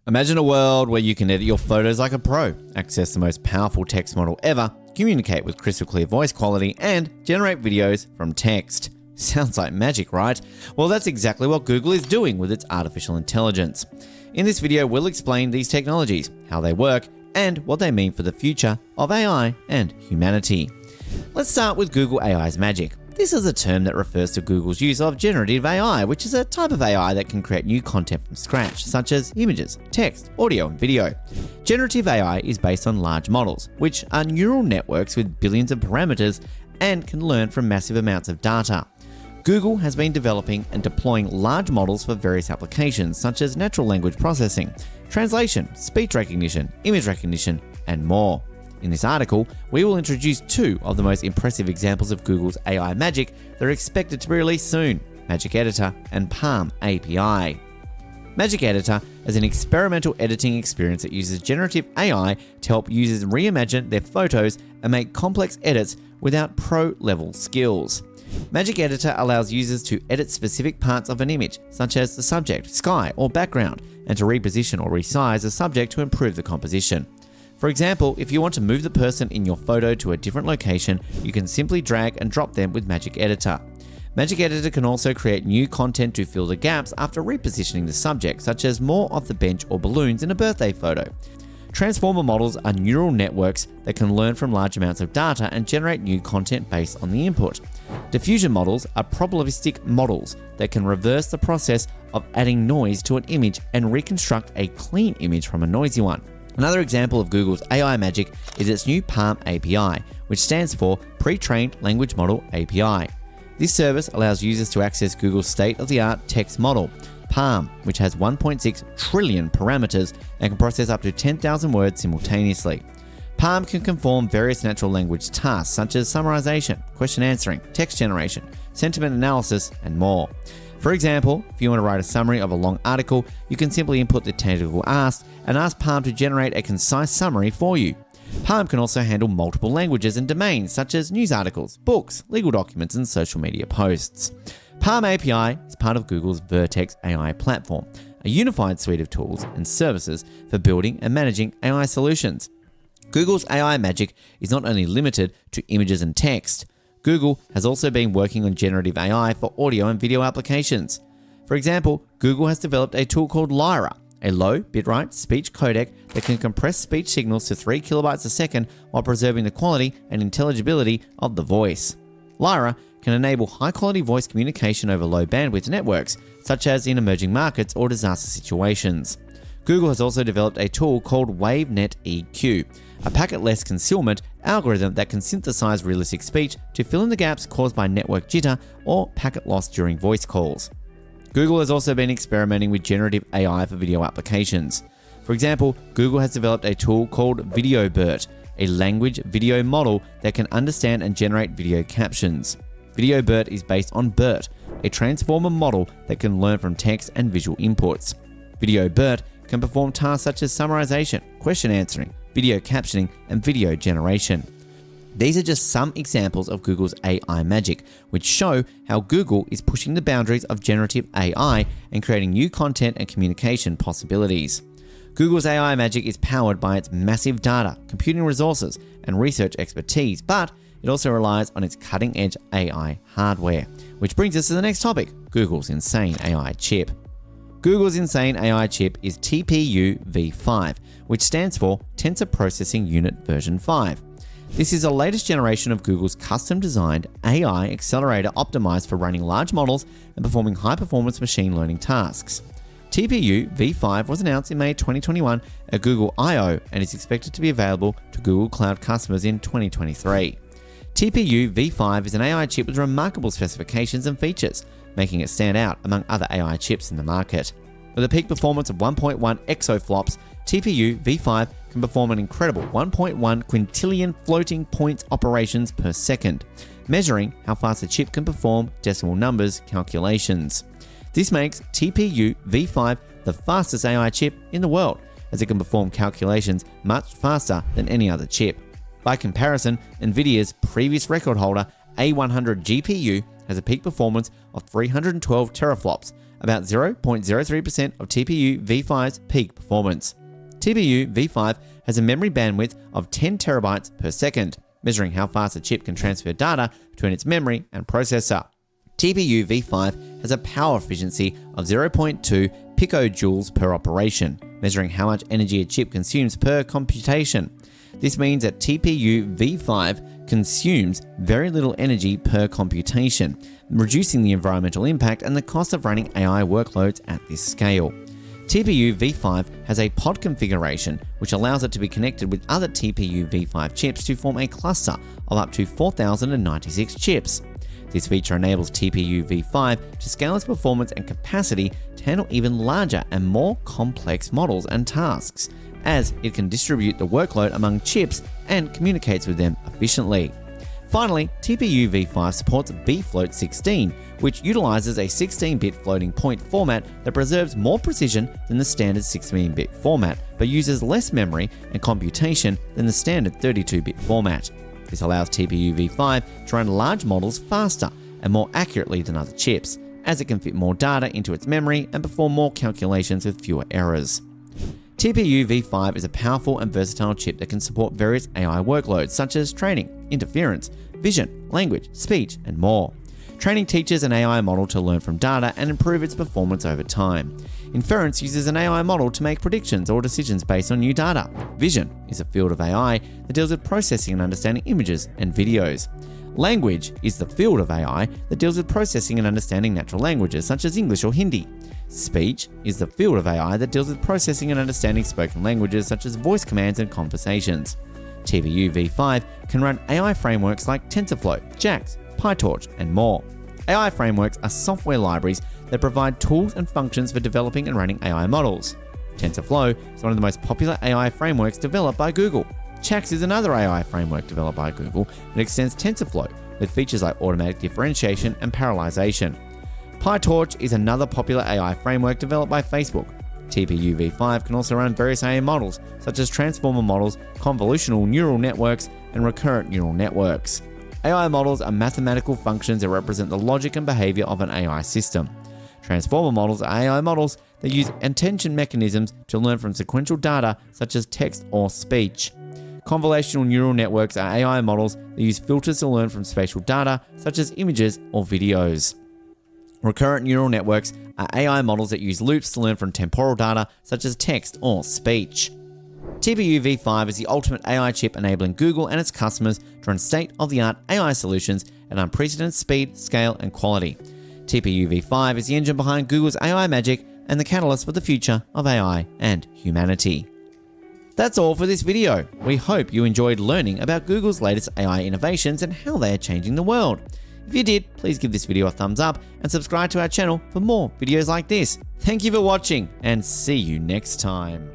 Imagine a world where you can edit your photos like a pro, access the most powerful text model ever, communicate with crystal clear voice quality, and generate videos from text. Sounds like magic, right? Well, that's exactly what Google is doing with its artificial intelligence. In this video, we'll explain these technologies, how they work, and what they mean for the future of AI and humanity. Let's start with Google AI's magic. This is a term that refers to Google's use of generative AI, which is a type of AI that can create new content from scratch, such as images, text, audio, and video. Generative AI is based on large models, which are neural networks with billions of parameters and can learn from massive amounts of data. Google has been developing and deploying large models for various applications, such as natural language processing, translation, speech recognition, image recognition, and more. In this article, we will introduce two of the most impressive examples of Google's AI magic that are expected to be released soon: Magic Editor and Palm API. Magic Editor is an experimental editing experience that uses generative AI to help users reimagine their photos and make complex edits without pro-level skills. Magic Editor allows users to edit specific parts of an image, such as the subject, sky, or background, and to reposition or resize the subject to improve the composition. For example, if you want to move the person in your photo to a different location, you can simply drag and drop them with Magic Editor. Magic Editor can also create new content to fill the gaps after repositioning the subject, such as more off the bench or balloons in a birthday photo. Transformer models are neural networks that can learn from large amounts of data and generate new content based on the input. Diffusion models are probabilistic models that can reverse the process of adding noise to an image and reconstruct a clean image from a noisy one. Another example of Google's AI magic is its new Palm API, which stands for Pre-trained Language Model API. This service allows users to access Google's state-of-the-art text model, Palm, which has 1.6 trillion parameters and can process up to 10,000 words simultaneously. Palm can perform various natural language tasks such as summarization, question answering, text generation, sentiment analysis, and more. For example, if you want to write a summary of a long article, you can simply input the technical ask and ask Palm to generate a concise summary for you. Palm can also handle multiple languages and domains such as news articles, books, legal documents, and social media posts. Palm API is part of Google's Vertex AI platform, a unified suite of tools and services for building and managing AI solutions. Google's AI magic is not only limited to images and text. Google has also been working on generative AI for audio and video applications. For example, Google has developed a tool called lyre, a low bitrate speech codec that can compress speech signals to 3 kilobytes a second while preserving the quality and intelligibility of the voice. Lyre can enable high-quality voice communication over low bandwidth networks, such as in emerging markets or disaster situations. Google has also developed a tool called WaveNet EQ, a packet-less concealment algorithm that can synthesize realistic speech to fill in the gaps caused by network jitter or packet loss during voice calls. Google has also been experimenting with generative AI for video applications. For example, Google has developed a tool called VideoBERT, a language video model that can understand and generate video captions. VideoBERT is based on BERT, a transformer model that can learn from text and visual inputs. VideoBERT can perform tasks such as summarization, question answering, video captioning, and video generation. These are just some examples of Google's AI magic, which show how Google is pushing the boundaries of generative AI and creating new content and communication possibilities. Google's AI magic is powered by its massive data, computing resources, and research expertise, but it also relies on its cutting-edge AI hardware. Which brings us to the next topic, Google's insane AI chip. Google's insane AI chip is TPU v5, which stands for Tensor Processing Unit version 5. This is the latest generation of Google's custom-designed AI accelerator optimized for running large models and performing high-performance machine learning tasks. TPU v5 was announced in May 2021 at Google I/O and is expected to be available to Google Cloud customers in 2023. TPU v5 is an AI chip with remarkable specifications and features, making it stand out among other AI chips in the market. With a peak performance of 1.1 exaflops, TPU v5 can perform an incredible 1.1 quintillion floating point operations per second, measuring how fast a chip can perform decimal numbers calculations. This makes TPU v5 the fastest AI chip in the world, as it can perform calculations much faster than any other chip. By comparison, NVIDIA's previous record holder, A100 GPU, has a peak performance of 312 teraflops, about 0.03% of TPU v5's peak performance. TPU v5 has a memory bandwidth of 10 terabytes per second, measuring how fast a chip can transfer data between its memory and processor. TPU v5 has a power efficiency of 0.2 picojoules per operation, measuring how much energy a chip consumes per computation. This means that TPU v5 consumes very little energy per computation, reducing the environmental impact and the cost of running AI workloads at this scale. TPU v5 has a pod configuration, which allows it to be connected with other TPU v5 chips to form a cluster of up to 4,096 chips. This feature enables TPU v5 to scale its performance and capacity to handle even larger and more complex models and tasks, as it can distribute the workload among chips and communicates with them efficiently. Finally, TPU v5 supports bfloat16, which utilizes a 16-bit floating point format that preserves more precision than the standard 16-bit format, but uses less memory and computation than the standard 32-bit format. This allows TPU v5 to run large models faster and more accurately than other chips, as it can fit more data into its memory and perform more calculations with fewer errors. TPU v5 is a powerful and versatile chip that can support various AI workloads such as training, interference, vision, language, speech, and more. Training teaches an AI model to learn from data and improve its performance over time. Inference uses an AI model to make predictions or decisions based on new data. Vision is a field of AI that deals with processing and understanding images and videos. Language is the field of AI that deals with processing and understanding natural languages such as English or Hindi. Speech is the field of AI that deals with processing and understanding spoken languages such as voice commands and conversations. TPU v5 can run AI frameworks like TensorFlow, JAX, PyTorch, and more. AI frameworks are software libraries that provide tools and functions for developing and running AI models. TensorFlow is one of the most popular AI frameworks developed by Google. JAX is another AI framework developed by Google that extends TensorFlow with features like automatic differentiation and parallelization. PyTorch is another popular AI framework developed by Facebook. TPU v5 can also run various AI models, such as transformer models, convolutional neural networks, and recurrent neural networks. AI models are mathematical functions that represent the logic and behavior of an AI system. Transformer models are AI models that use attention mechanisms to learn from sequential data, such as text or speech. Convolutional neural networks are AI models that use filters to learn from spatial data, such as images or videos. Recurrent neural networks are AI models that use loops to learn from temporal data, such as text or speech. TPU v5 is the ultimate AI chip enabling Google and its customers to run state-of-the-art AI solutions at unprecedented speed, scale, and quality. TPU v5 is the engine behind Google's AI magic and the catalyst for the future of AI and humanity. That's all for this video. We hope you enjoyed learning about Google's latest AI innovations and how they are changing the world. If you did, please give this video a thumbs up and subscribe to our channel for more videos like this. Thank you for watching and see you next time.